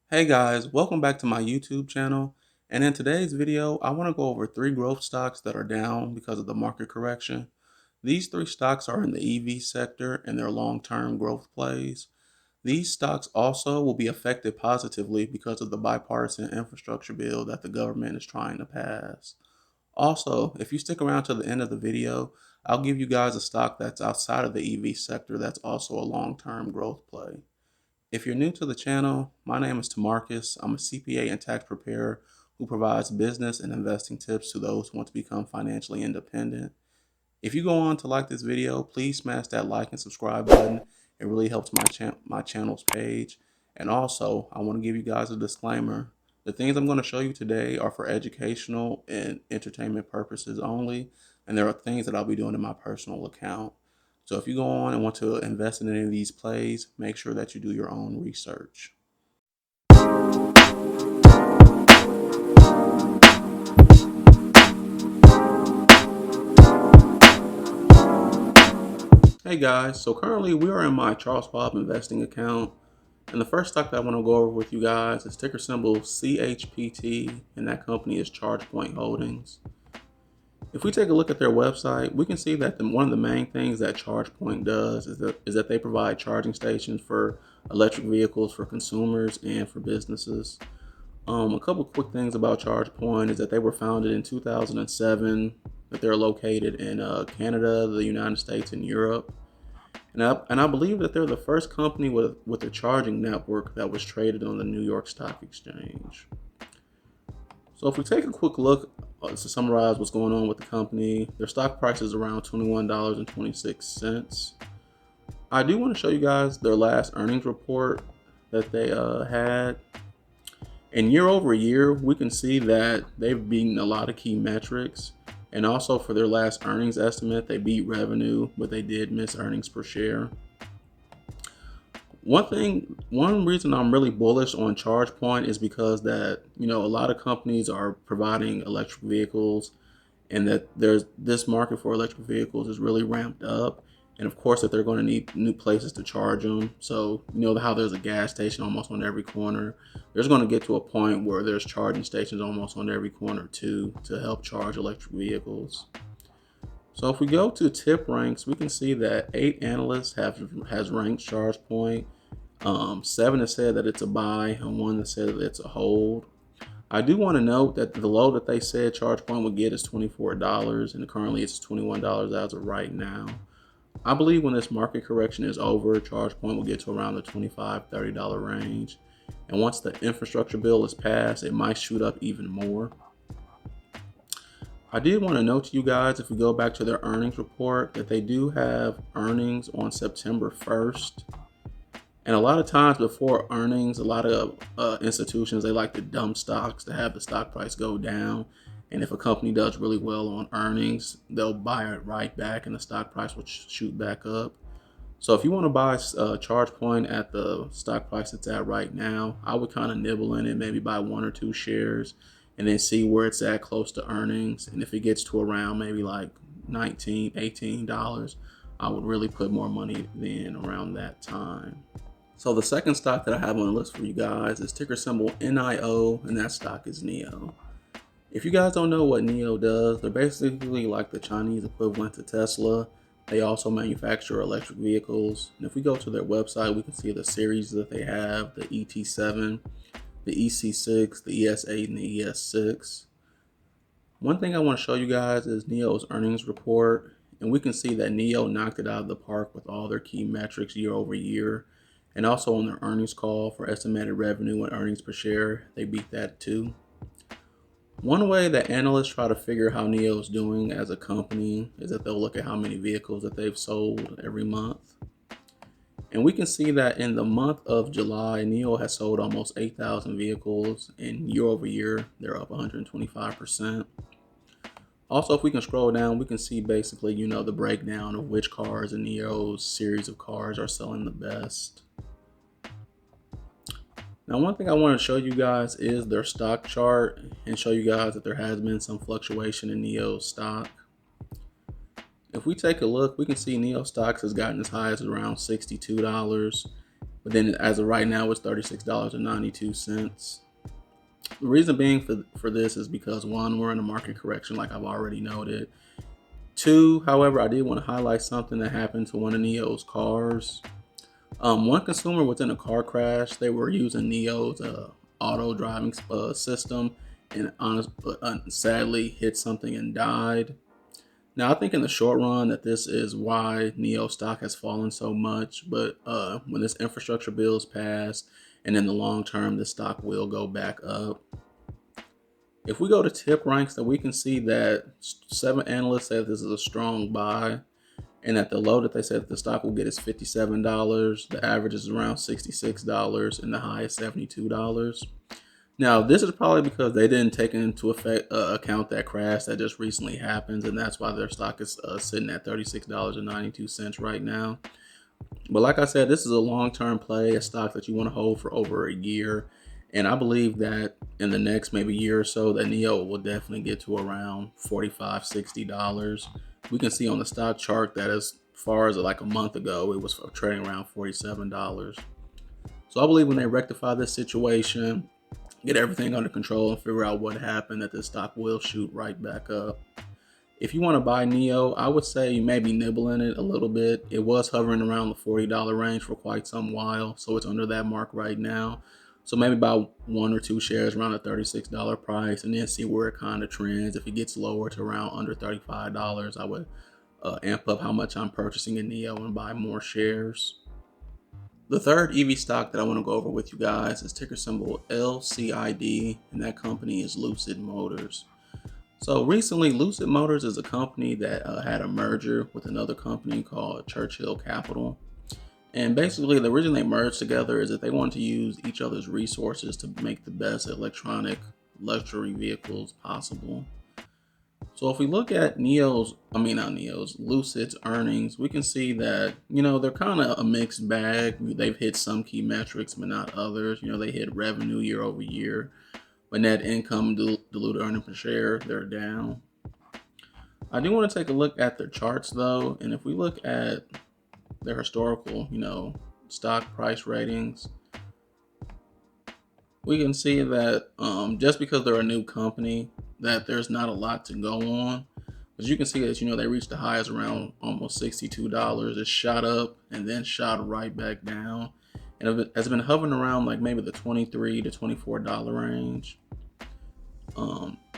Hey guys, welcome back to my YouTube channel. And in today's video, I want to go over 3 growth stocks that are down because of the market correction. These 3 stocks are in the EV sector and they're long-term growth plays. These stocks also will be affected positively because of the bipartisan infrastructure bill that the government is trying to pass. Also, if you stick around to the end of the video, I'll give you guys a stock that's outside of the EV sector that's also a long-term growth play. If you're new to the channel, my name is Tamarcus. I'm a CPA and tax preparer who provides business and investing tips to those who want to become financially independent. If you go on to like this video, please smash that like and subscribe button. It really helps my channel's page. And also, I want to give you guys a disclaimer. The things I'm going to show you today are for educational and entertainment purposes only, and there are things that I'll be doing in my personal account. So if you go on and want to invest in any of these plays, make sure that you do your own research. Hey guys, so currently we are in my Charles Schwab investing account, and the first stock that I want to go over with you guys is ticker symbol CHPT, and that company is ChargePoint Holdings. If we take a look at their website, we can see that one of the main things that ChargePoint does is that they provide charging stations for electric vehicles for consumers and for businesses. A couple quick things about ChargePoint is that they were founded in 2007, that they're located in Canada, the United States, and Europe. And I believe that they're the first company with a charging network that was traded on the New York Stock Exchange. So if we take a quick look to summarize what's going on with the company, their stock price is around $21.26. I do want to show you guys their last earnings report that they had. And year over year, we can see that they've beaten a lot of key metrics. And also for their last earnings estimate, they beat revenue, but they did miss earnings per share. One reason I'm really bullish on ChargePoint is because that, a lot of companies are providing electric vehicles, and that there's this market for electric vehicles is really ramped up. And of course that they're going to need new places to charge them. So you know how there's a gas station almost on every corner. There's going to get to a point where there's charging stations almost on every corner too, to help charge electric vehicles. So if we go to tip ranks, we can see that 8 analysts has ranked ChargePoint. 7 has said that it's a buy, and 1 has said that it's a hold. I do want to note that the low that they said ChargePoint would get is $24, and currently it's $21 as of right now. I believe when this market correction is over, ChargePoint will get to around the $25, $30 range. And once the infrastructure bill is passed, it might shoot up even more. I did want to note to you guys, if we go back to their earnings report, that they do have earnings on September 1st. And a lot of times before earnings, a lot of institutions, they like to dump stocks to have the stock price go down. And if a company does really well on earnings, they'll buy it right back and the stock price will shoot back up. So if you want to buy ChargePoint at the stock price it's at right now, I would kind of nibble in it, maybe buy 1 or 2 shares and then see where it's at close to earnings. And if it gets to around maybe like $19, $18, I would really put more money in around that time. So the second stock that I have on the list for you guys is ticker symbol NIO, and that stock is NIO. If you guys don't know what NIO does, they're basically like the Chinese equivalent to Tesla. They also manufacture electric vehicles. And if we go to their website, we can see the series that they have, the ET7, the EC6, the ES8, and the ES6. One thing I want to show you guys is NIO's earnings report. And we can see that NIO knocked it out of the park with all their key metrics year over year. And also on their earnings call for estimated revenue and earnings per share, they beat that too. One way that analysts try to figure how NIO is doing as a company is that they'll look at how many vehicles that they've sold every month. And we can see that in the month of July, NIO has sold almost 8,000 vehicles, and year over year, they're up 125%. Also, if we can scroll down, we can see basically, the breakdown of which cars in NIO's series of cars are selling the best. Now, one thing I want to show you guys is their stock chart and show you guys that there has been some fluctuation in NIO's stock. If we take a look, we can see NIO stocks has gotten as high as around $62, but then as of right now, it's $36.92. The reason being for this is because one, we're in a market correction, like I've already noted. Two, however, I did want to highlight something that happened to one of NIO's cars. One consumer was in a car crash. They were using NIO's auto driving system, and sadly hit something and died. Now, I think in the short run that this is why NIO stock has fallen so much, but when this infrastructure bill is passed, and in the long term, this stock will go back up. If we go to tip ranks, then we can see that 7 analysts say this is a strong buy, and that the low that they said that the stock will get is $57. The average is around $66, and the high is $72. Now, this is probably because they didn't take into account that crash that just recently happened, and that's why their stock is sitting at $36.92 right now. But like I said, this is a long-term play, a stock that you want to hold for over a year. And I believe that in the next maybe year or so, that NIO will definitely get to around $45, $60. We can see on the stock chart that as far as like a month ago, it was trading around $47. So I believe when they rectify this situation, get everything under control and figure out what happened, that this stock will shoot right back up. If you want to buy NIO, I would say you maybe nibble in it a little bit. It was hovering around the $40 range for quite some while, so it's under that mark right now. So maybe about 1 or 2 shares around the $36 price, and then see where it kind of trends. If it gets lower to around under $35, I would amp up how much I'm purchasing in NIO and buy more shares. The third EV stock that I want to go over with you guys is ticker symbol LCID, and that company is Lucid Motors. So recently, Lucid Motors is a company that had a merger with another company called Churchill Capital. And basically, the reason they merged together is that they wanted to use each other's resources to make the best electronic luxury vehicles possible. So if we look at Lucid's earnings, we can see that, they're kind of a mixed bag. They've hit some key metrics, but not others. They hit revenue year over year, but net income, diluted earnings per share, they're down. I do want to take a look at their charts though. And if we look at their historical, stock price ratings, we can see that just because they're a new company, that there's not a lot to go on. But you can see that, they reached the highs around almost $62. It shot up and then shot right back down. And it has been hovering around like maybe the $23 to $24 range.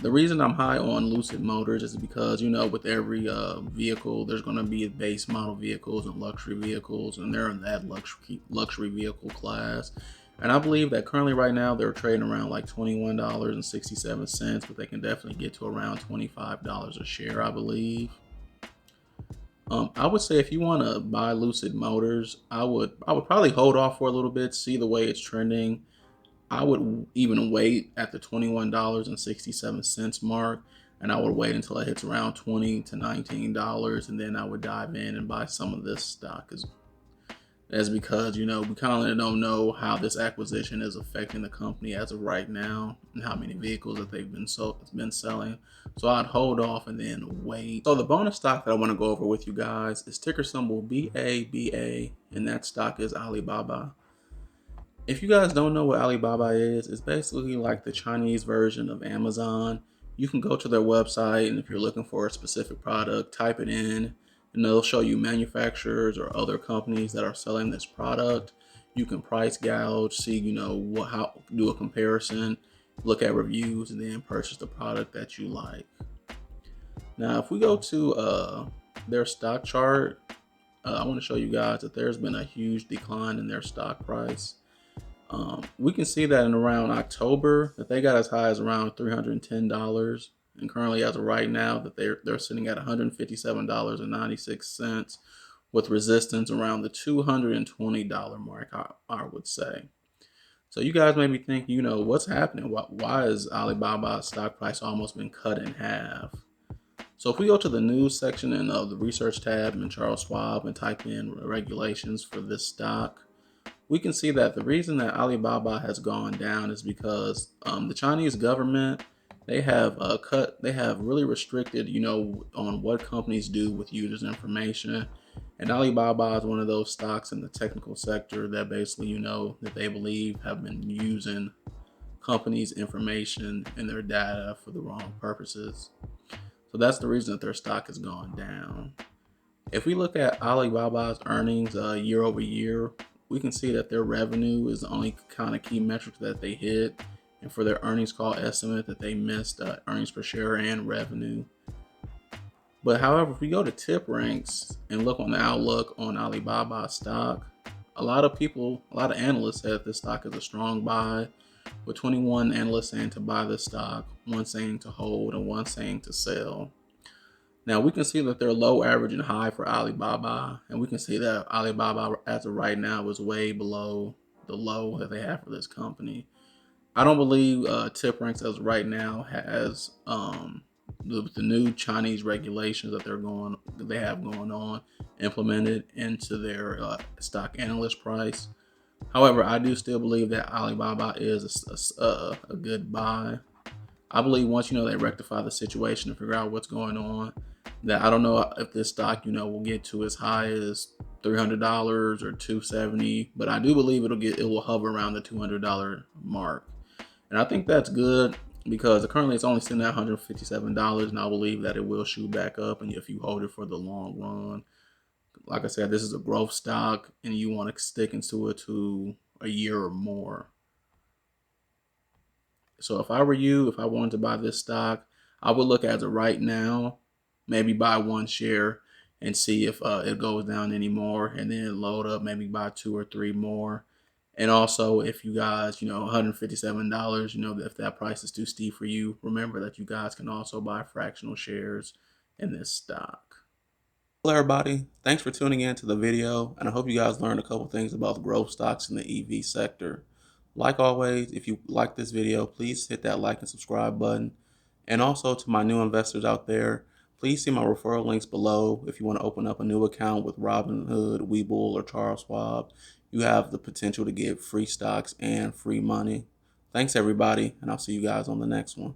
The reason I'm high on Lucid Motors is because, with every vehicle, there's going to be base model vehicles and luxury vehicles, and they're in that luxury vehicle class. And I believe that currently right now they're trading around like $21.67, but they can definitely get to around $25 a share, I believe. I would say if you want to buy Lucid Motors, I would probably hold off for a little bit, see the way it's trending. I would even wait at the $21.67 mark, and I would wait until it hits around $20 to $19, and then I would dive in and buy some of this stock. That's because, we kind of don't know how this acquisition is affecting the company as of right now and how many vehicles that they've been selling. So I'd hold off and then wait. So the bonus stock that I want to go over with you guys is ticker symbol BABA, and that stock is Alibaba. If you guys don't know what Alibaba is, it's basically like the Chinese version of Amazon. You can go to their website, and if you're looking for a specific product, type it in, and they'll show you manufacturers or other companies that are selling this product. You can price gouge, see, do a comparison, look at reviews, and then purchase the product that you like. Now, if we go to their stock chart, I want to show you guys that there's been a huge decline in their stock price. We can see that in around October that they got as high as around $310, and currently as of right now that they're sitting at $157.96 with resistance around the $220 mark, I would say. So you guys may be thinking, what's happening? Why is Alibaba's stock price almost been cut in half? So if we go to the news section and the research tab in Charles Schwab and type in regulations for this stock, we can see that the reason that Alibaba has gone down is because the Chinese government, they have really restricted, on what companies do with users' information. And Alibaba is one of those stocks in the technical sector that basically, that they believe have been using companies' information and their data for the wrong purposes. So that's the reason that their stock has gone down. If we look at Alibaba's earnings year over year, we can see that their revenue is the only kind of key metric that they hit. And for their earnings call estimate, that they missed earnings per share and revenue. But however, if we go to tip ranks and look on the outlook on Alibaba stock, a lot of analysts said this stock is a strong buy, with 21 analysts saying to buy this stock, one saying to hold, and one saying to sell. Now we can see that their low, average, and high for Alibaba, and we can see that Alibaba as of right now is way below the low that they have for this company. I don't believe tip ranks as right now has the new Chinese regulations that they have going on implemented into their stock analyst price. However, I do still believe that Alibaba is a good buy. I believe once they rectify the situation and figure out what's going on, that I don't know if this stock will get to as high as $300 or $270, but I do believe it will hover around the $200 mark. And I think that's good because currently it's only sitting at $157, and I believe that it will shoot back up. And if you hold it for the long run, like I said, this is a growth stock, and you want to stick into it to a year or more. So if I were you, if I wanted to buy this stock, I would look as of right now, maybe buy one share and see if it goes down anymore, and then load up, maybe buy 2 or 3 more. And also, if you guys, $157, if that price is too steep for you, remember that you guys can also buy fractional shares in this stock. Hello, everybody. Thanks for tuning in to the video, and I hope you guys learned a couple things about the growth stocks in the EV sector. Like always, if you like this video, please hit that like and subscribe button. And also to my new investors out there, please see my referral links below. If you want to open up a new account with Robinhood, Webull, or Charles Schwab, you have the potential to get free stocks and free money. Thanks, everybody, and I'll see you guys on the next one.